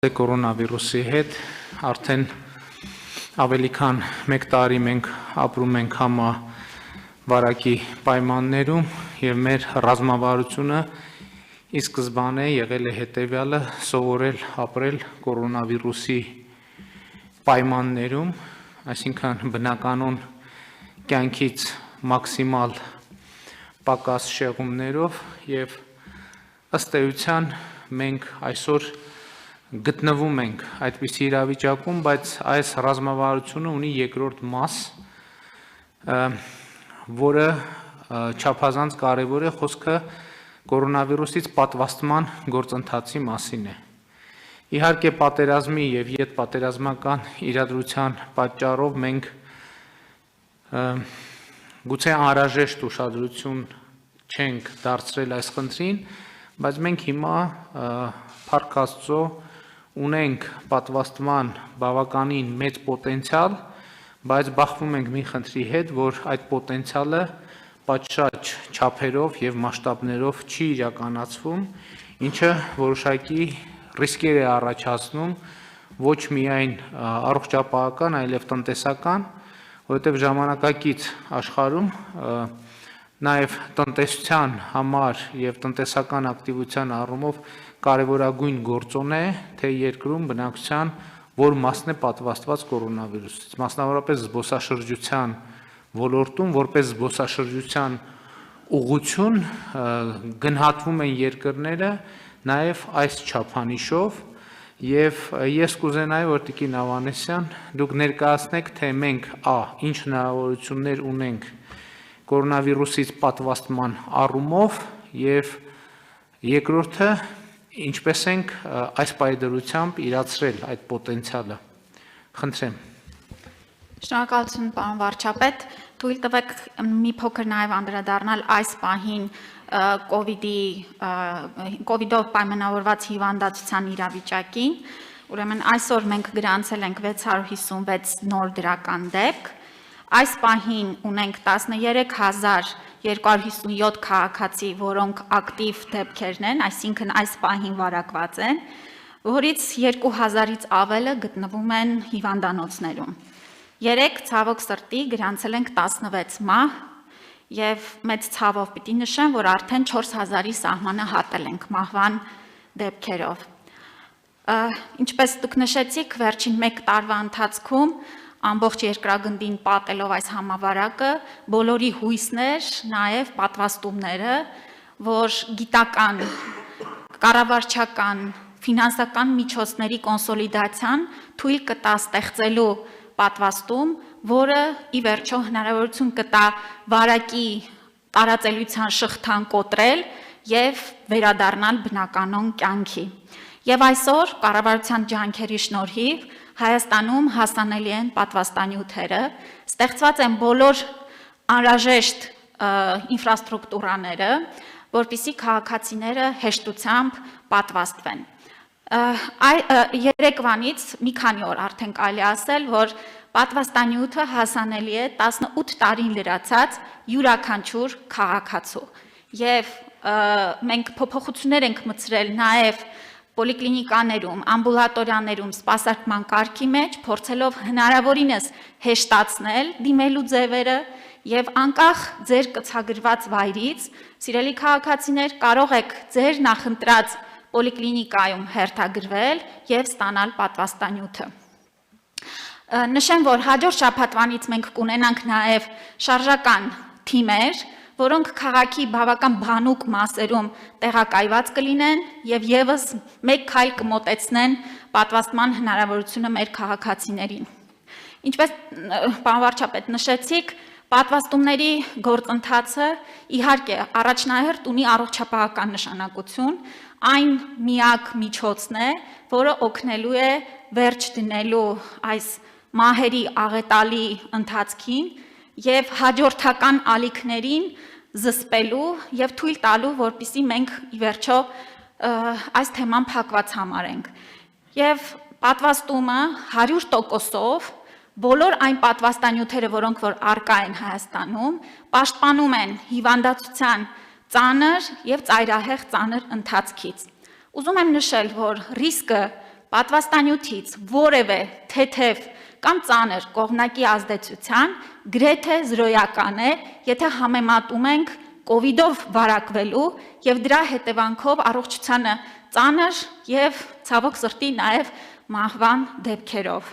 Կորոնավիրուսի հետ արդեն ավելի քան 1 տարի մենք ապրում ենք համավարակի պայմաններում եւ մեր ռազմավարությունը ի սկզբանե եղել է հետեւյալը սովորել ապրել կորոնավիրուսի պայմաններում, այսինքն բնականon կյանքից մաքսիմալ պակաս շեղումներով եւ ըստ էության մենք այսօր գտնվում ենք այդպիսի իրավիճակում, բայց այս ռազմավարությունը ունի երկրորդ մաս, որը չափազանց կարևոր է, խոսքը կորոնավիրուսից պատվաստման գործընթացի մասին է։ Իհարկե պատերազմի եւ յետպատերազմական իրադրության պատճառով մենք գուցե անհրաժեշտ ուշադրություն չենք դարձրել այս խնդրին, բայց մենք հիմա փառք Աստծո ունենք պատվաստման բավականին մեծ պոտենցիալ, բայց բախվում ենք մի խնդրի հետ, որ այդ պոտենցիալը պատշաճ չափերով եւ մասշտաբներով չի իրականացվում, ինչը որոշակի ռիսկեր է առաջացնում ոչ միայն առողջապահական, այլև տնտեսական, որովհետեւ ժամանակակից աշխարհում նաև տնտեսության համար եւ տնտեսական ակտիվության առումով կարևորագույն գործոն է, թե երկրում բնակչության որ մասն է պատվաստված կորոնավիրուսից, մասնավորապես զբոսաշրջության ոլորտում, որպես զբոսաշրջության ուղղություն գնահատվում են երկրները նաև այս չափանիշով եւ ես կուզենայի որ Տիկին Ավանեսյան դուք ներկայացնեք թե մենք ինչ հնարավորություններ ունենք կորոնավիրուսից պատվաստման առումով եւ երկրորդը ինչպես ենք այս պայդրությամբ իրացրել այդ պոտենցիալը։ Խնդրեմ։ Շնորհակալություն պարոն վարչապետ, թույլ տվեք մի փոքր նաև անդրադառնալ այս պահին կոവിഡով պայմանավորված հիվանդացության իրավիճակին։ Ուրեմն այսօր մենք գրանցել ենք 656 նոր դրական դեպք։ Այս պահին ունենք 13257 քաղաքացի, որոնք ակտիվ դեպքերն են, այսինքն այս պահին վարակված են, որից 2000-ից ավելը գտնվում են հիվանդանոցներում։ Երեկ ցավոք սրտի գրանցել ենք 16 մահ եւ մեծ ցավով պիտի նշեմ, որ արդեն 4000-ի սահմանը հատել ենք մահվան դեպքերով։ Ինչպես դուք նշեցիք, վերջին 1 տարվա ընթացքում ամբողջ երկրագնդին պատելով այս համավարակը, բոլորի հույսներ, նաև պատվաստումները, որ գիտական, կառավարչական, ֆինանսական միջոցների կոնսոլիդացիան թույլ կտա ստեղծելու պատվաստում, որը ի վերջո հնարավորություն կտա վարակի տարածելիության շղթան կոտրել եւ վերադառնալ բնականon կյանքի։ Եվ այսօր կառավարության ջանքերի շնորհիվ Հայաստանում հասանելի են պատվաստանյութերը, ստեղծված են բոլոր անհրաժեշտ ինֆրաստրուկտուրաները, որպեսզի քաղաքացիները հեշտությամբ պատվաստվեն։ Երեկվանից մի քանի օր արդեն կարելի ասել, որ պատվաստանյութը հասանելի է 18 տարին լրացած յուրաքանչյուր քաղաքացու։ Եվ մենք փոփոխություններ ենք մտցրել նաև պոլիկլինիկաներում, ամբուլատորիաներում, սպասարկման կարգի մեջ, փորձելով հնարավորինս հեշտացնել դիմելու ձևերը եւ անկախ ձեր կցագրված վայրից, սիրելի քաղաքացիներ, կարող եք ձեր նախընտրած պոլիկլինիկայում հերթագրվել եւ ստանալ պատվաստանյութը։ Նշեմ, որ հաջորդ շաբաթվանից մենք կունենանք նաեւ շարժական թիմեր, որոնք քաղաքի բավական բանուկ մասերում տեղակայված կլինեն եւ եւս մեկ քայլ կմոտեցնեն պատվաստման հնարավորությունը մեր քաղաքացիներին։ Ինչպես պարոն վարչապետ նշեցիք, պատվաստումների գործընթացը իհարկե առաջնահերթ ունի առողջապահական նշանակություն, այն միակ միջոցն է, որը օգնելու է վերջ դնելու այս մահերի աղետալի ընթացքին եւ հաջորդական ալիքներին զսպելու եւ թույլ տալու, որպեսզի մենք ի վերջո այս թեման փակված համարենք։ Եվ պատվաստումը 100%-ով բոլոր այն պատվաստանյութերը, որոնք որ առկա են Հայաստանում, պաշտպանում են հիվանդացության ծանր եւ ծայրահեղ ծանր ընթացքից։ Ուզում եմ նշել, որ ռիսկը պատվաստանյութից որևէ թեթև կամ ծանր կողմնակի ազդեցության գրեթե զրոյական է, եթե համեմատում ենք կովիդով վարակվելու եւ դրա հետևանքով առողջությանը ծանր եւ ցավոք սրտի նաեւ մահվան դեպքերով։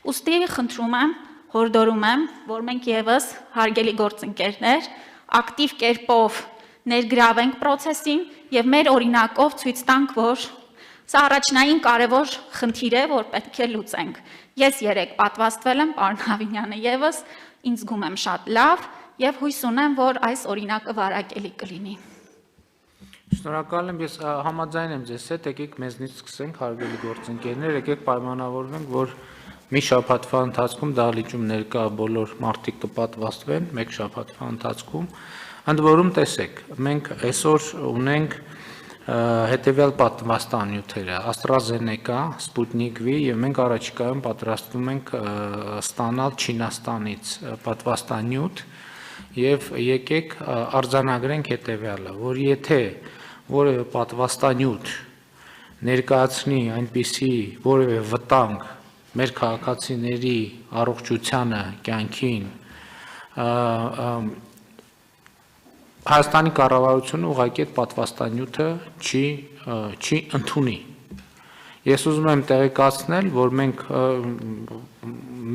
Ուստի խնդրում եմ, հորդորում եմ, որ մենք եւս հարգելի գործընկերներ ակտիվ կերպով ներգրավենք process-ին եւ մեր օրինակով ցույց տանք, որ սա առաջնային կարևոր խնդիր է, որ պետք է լուծենք։ Ես երեք պատվաստվել եմ, պարոն Հավինյանը եւս, ինձ զգում եմ շատ լավ եւ հույս ունեմ, որ այս օրինակը վարակելի կլինի։ Շնորհակալ եմ, ես համաձայն եմ ձեզ հետ, եկեք մեզնից սկսենք, հարգելի գործընկերներ, եկեք պայմանավորվենք, որ մի շաբաթվա ընթացքում դահլիճում ներկա բոլոր մարդիկ կպատվաստվեն, մեկ շաբաթվա ընթացքում, ընդ որում տեսեք, մենք այսօր ունենք հետևյալ պատվաստանյութերը, AstraZeneca, Sputnik V եւ մենք առաջիկայում պատրաստվում ենք ստանալ Չինաստանից պատվաստանյութ եւ եկեք արձանագրենք հետևյալը, որ եթե որևէ պատվաստանյութ ներկայացնի այնպիսի որևէ վտանգ մեր քաղաքացիների առողջությանը, կյանքին, Հայաստանի կառավարությունը ուղղակի այդ պատվաստանյութը չի ընդունի։ Ես ուզում եմ տեղեկացնել, որ մենք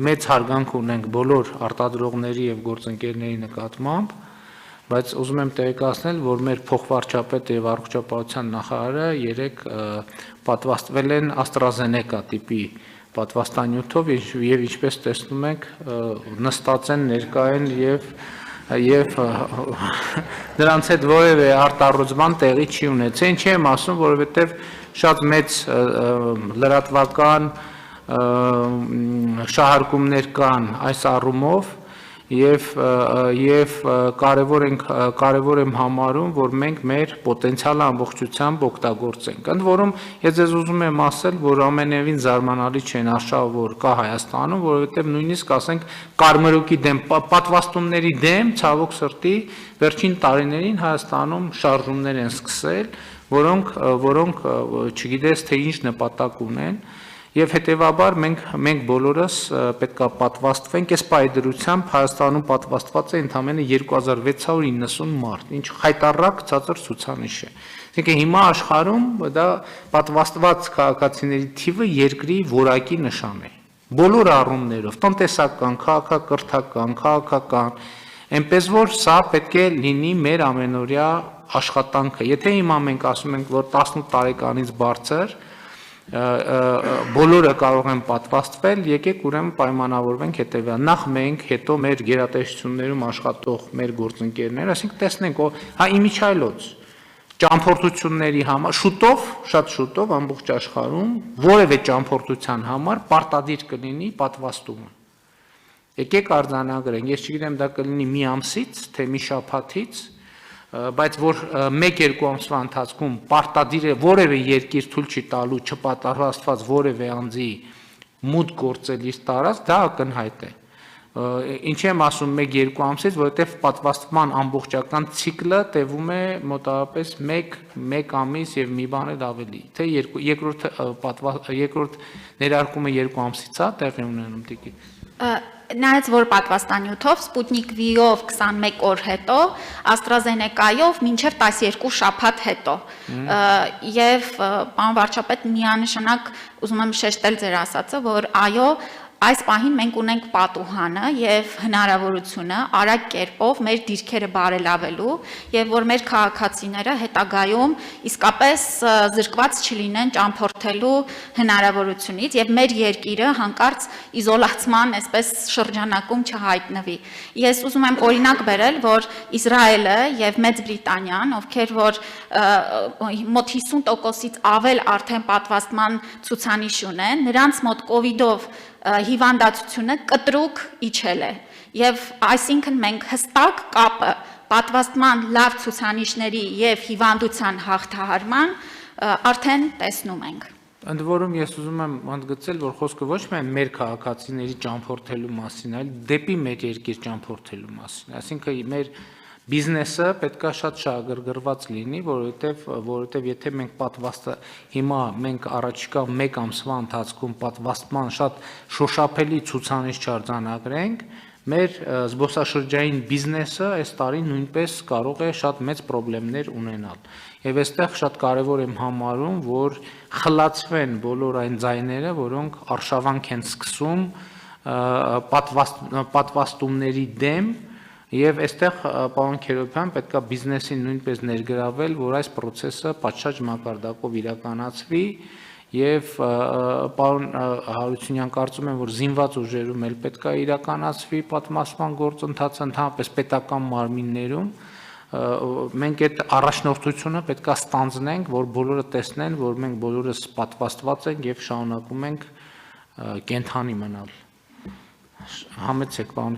մեծ հարգանք ունենք բոլոր արտադրողների եւ գործընկերների նկատմամբ, բայց ուզում եմ տեղեկացնել, որ մեր փոխվարչապետը եւ առողջապահության նախարարը երեք պատվաստվել են AstraZeneca տիպի պատվաստանյութով եւ ինչպես տեսնում եք նստած են, ներկա են եւ նրանց հետ որևէ արտառուցման տեղի չի ունեցել, ինչի եմ ասում, որովհետեւ շատ մեծ լրատվական շահարկումներ կան այս առումով եւ կարևոր եմ համարում, որ մենք մեր պոտենցիալը ամբողջությամբ օգտագործենք։ Ընդ որում, ես ձեզ ուզում եմ ասել, որ ամենևին զարմանալի չէ արշավ, որ կա Հայաստանում, որովհետեւ նույնիսկ ասենք կարմրուկի դեմ պատվաստումների դեմ ցավոք սրտի վերջին տարիներին Հայաստանում շարժումներ են սկսել, որոնք չգիտես թե ինչ նպատակ ունեն։ Եվ հետևաբար մենք բոլորս պետքա պատվաստվենք, այս պայդրությամբ Հայաստանում պատվաստված է ընդամենը 2690 մարդ, ինչ խայտառակ ցածր ցուցանիշ է։ Այսինքն հիմա աշխարհում դա պատվաստված քաղաքացիների թիվը երկրի որակի նշան է։ Բոլոր առումներով, տնտեսական, քաղաքակրթական, այնպես որ սա պետք է լինի մեր ամենօրյա աշխատանքը։ Եթե հիմա մենք ասում ենք, որ 18 տարեկանից բարձր բոլորը կարող են պատվաստվել, եկեք ուրեմն պայմանավորվենք հետևյալ, նախ մենք, հետո մեր գերատեսչություններում աշխատող մեր գործընկերները, այսինքն տեսնենք, հա իմիջայլոց ճամփորդությունների համար շուտով, շատ շուտով ամբողջ աշխարհում որևէ ճամփորդության համար պարտադիր կլինի պատվաստումը։ Եկեք արձանագրենք, ես չգիտեմ դա կլինի մի ամսից, թե մի շաբաթից, բայց որ 1-2 ամսվա ընթացքում պարտադիր է որևէ երկիր թույլ չի տալու չպատասխանված որևէ անձի մուտք գործել իր տարած, դա ակնհայտ է։ Ինչի եմ ասում 1-2 ամսից, որովհետև պատվաստման ամբողջական ցիկլը տևում է մոտավորապես 1 ամիս եւ մի բան էլ ավելի, թե երկրորդ ներարկումը 2 ամսից է տեղի ունենում տիկի։ Նայած որ պատվաստանյութով Sputnik V-ով 21 օր հետո, AstraZeneca-ով մինչև 12 շաբաթ հետո։ Եվ պարոն վարչապետ միանշանակ ուզում եմ շեշտել ձեր ասածը, որ այո, այս պահին մենք ունենք պատուհանը եւ հնարավորությունը արագ կերպով մեր դիրքերը բարելավելու եւ որ մեր քաղաքացիները հետագայում իսկապես զրկված չլինեն ճամփորդելու հնարավորությունից եւ մեր երկիրը հանկարծ իզոլացման այսպես շրջանակում չհայտնվի։ Ես ուզում եմ օրինակ բերել, որ Իսրայելը եւ Մեծ Բրիտանիան, ովքեր որ մոտ 50%-ից ավել արդեն պատվաստման ցուցանիշ ունեն, նրանց մոտ կովիդով հիվանդացությունը կտրուկ իջել է եւ այսինքն մենք հստակ կապը պատվաստման լավ ցուցանիշների եւ հիվանդության հաղթահարման արդեն տեսնում ենք։ Ընդ որում ես ուզում եմ ընդգծել, որ խոսքը ոչ միայն մեր քաղաքացիների ճամփորդելու մասին, այլ դեպի մեր երկիր ճամփորդելու մասին։ Այսինքն մեր բիզնեսը պետքա շատ շահագրգռված լինի, որովհետև եթե մենք պատվաստը հիմա մենք առաջիկա 1 ամսվա ընթացքում պատվաստման շատ շոշափելի ցուցանիշ չարձանագրենք, մեր զբոսաշրջային բիզնեսը այս տարի նույնպես կարող է շատ մեծ խնդիրներ ունենալ։ Եվ այստեղ շատ կարևոր եմ համարում, որ խլացվեն բոլոր այն ձայները, որոնք արշավանք են սկսում պատվաստումների դեմ, եւ այստեղ պարոն Քերոբյան պետքա բիզնեսին նույնպես ներգրավել, որ այս process-ը պատշաճ մակարդակով իրականացվի եւ պարոն Հարությունյան կարծում եմ, որ զինված ուժերում էլ պետքա իրականացվի պատմասման գործընթացը ընդհանրապես պետական մարմիններում, մենք այդ առաջնորդությունը պետքա ստանձնենք, որ բոլորը տեսնեն, որ մենք բոլորս պատվաստված ենք եւ շարունակում ենք կենթանի մնալ։ Համեցեք, պարոն